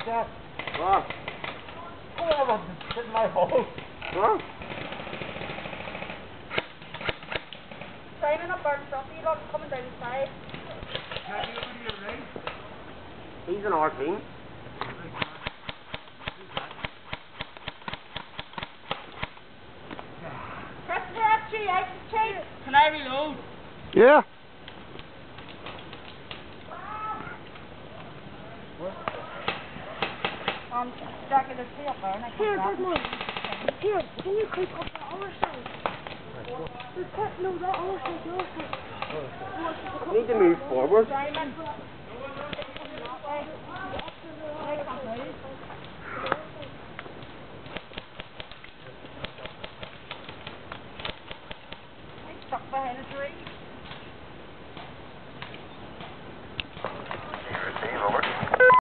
Stop. What? Go over and sit in my hole. What? Simon up burn stuff, you got coming down the side. Can you do your race? He's in our team. Press the actually out the chain. Can I reload? Yeah. Jack, there's three up there and I can't Here, grab big them. man. Here, can you creep up the other side? No, that other side, the other side. You need to move forward. Simon.